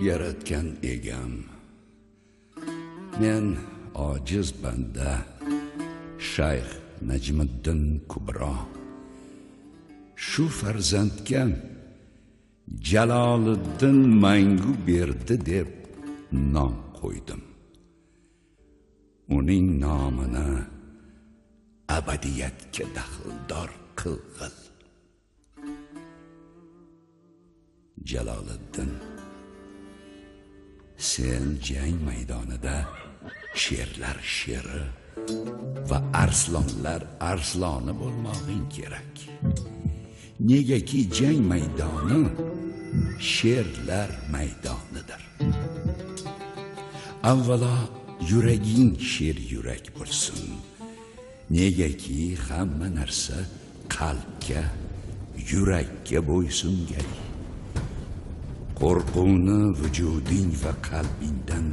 yaratgan egam, men ojiz banda Shayx Najmiddin Kubro shu farzandga Jaloliddin mangu berdi deb nom qo'ydim. Uning nomini abadiyatga daxldor qilg'il. Jaloliddin, sen jang maydonida sherlar sheri va arslonlar arsloni bo'lmog'ing kerak. Negaki jang maydoni sherlar maydonidir. Avvalo yuraging sher yurak bo'lsin. Negaki hamma narsa qalbga, yurakka bo'ysungan. Qo'rquvni vujuding va qalbingdan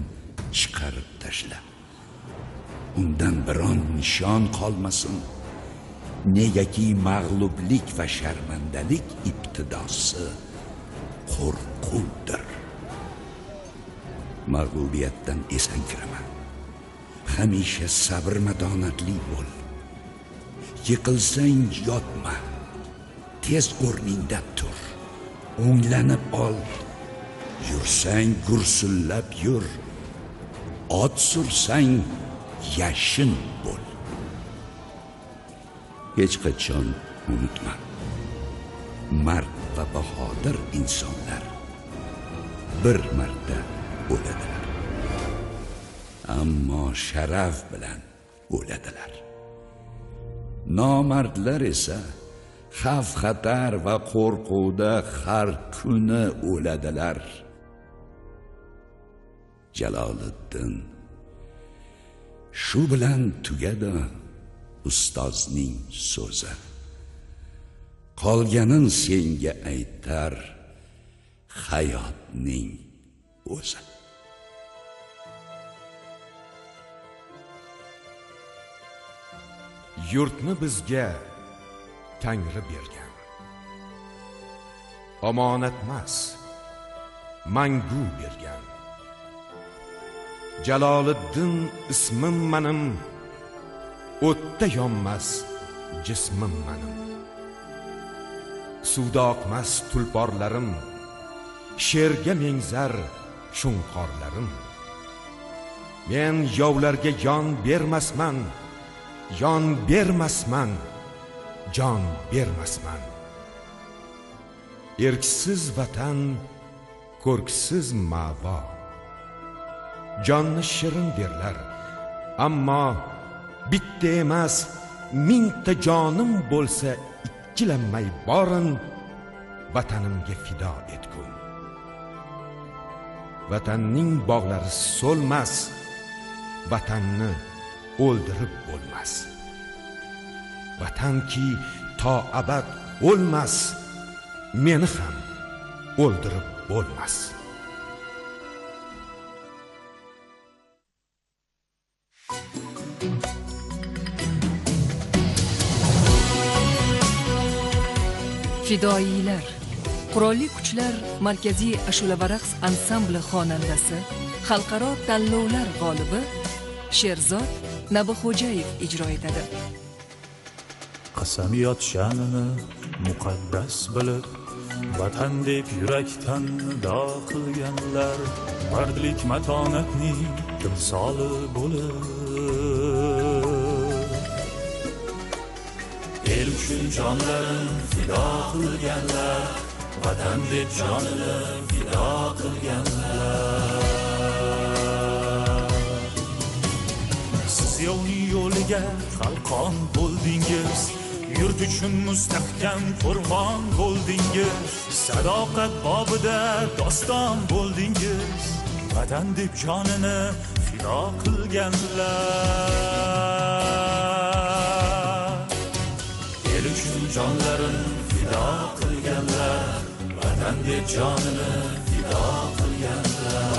chiqarib tashla. Undan biron nishon qolmasin. Negaki mag'lublik va sharmandalik ibtidosi qo'rquvdir. Mag'lubiyatdan esankirama. Hamisha sabr matonatli bo'l. Yiqilsang yotma. Tez o'rningda tur. O'nglanib ol. Yursang gursullab yur. Ot sursang yashin bo'l. Hech qachon unutma. Mard va bahodir insonlar bir marta o'ladilar. Ammo sharaf bilan o'ladilar. Nomardlar esa xavf xatar va qo'rquvda har kuni o'ladilar. Jaloliddin shu bilan tugadi ustozning so'zi. Qolganin senga aytar hayotning o'zi. Yurtni bizga Tangri bergan. Omonatmas, mangu bergan. Jaloliddin ismim menim, o'tda yonmas jismim menim. Suvda oqmas tulporlarim, sherga mengzar shunqorlarim. Men yovlarga yon bermasman, yon bermasman, jon bermasman. Erksiz vatan, ko'rksiz ma'vo. Jonni shirin derlar, ammo bitta emas, mingta jonim bo'lsa ikkilanmay borin vatanimga fido etgum. Vatanning bog'lari so'lmas, vatanni o'ldirib bo'lmas. Vatanki to abad o'lmas, meni ham o'ldirib bo'lmas. Fidoyilar, Qurolli Kuchlar Markaziy ashula va raqs ansambli xonandasi, xalqaro tanlovlar g'olibi Sherzod Nabixo'jayev ijro etadi. Qasamiyot sha'nini muqaddas bilib, vatan deb yurakdan nido qilganlar, mardlik matonatning timsoli bo'lib, el uchun jonlarini fido qilganlar, vatan deb jonini fido qilganlar. Siz yovning yo'liga qalqon bo'ldingiz, yurt uchun mustahkam qo'rg'on bo'ldingiz, sadoqat bobida doston bo'ldingiz, vatan deb jonini fido qilganlar. El uchun jonlarini fido qilganlar, vatan deb jonini fido qilganlar.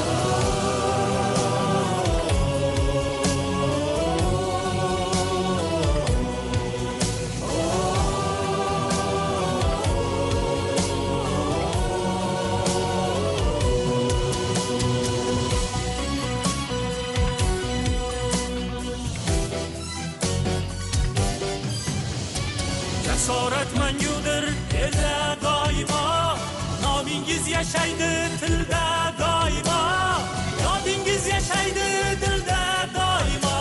jasorat mangudir elda doimo, nomingiz yashaydi tilda doimo, yodingiz yashaydi dilda doimo,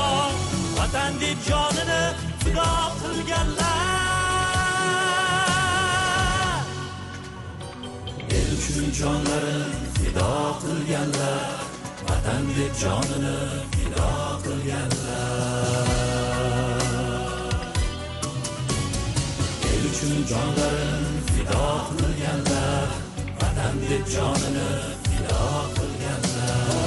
vatan deb jonini fido qilganlar, el uchun jonlarini fido qilganlar, vatan deb jonini fido qilganlar, el uchun jonlarini fido qilganlar, vatan deb jonini fido qilganlar.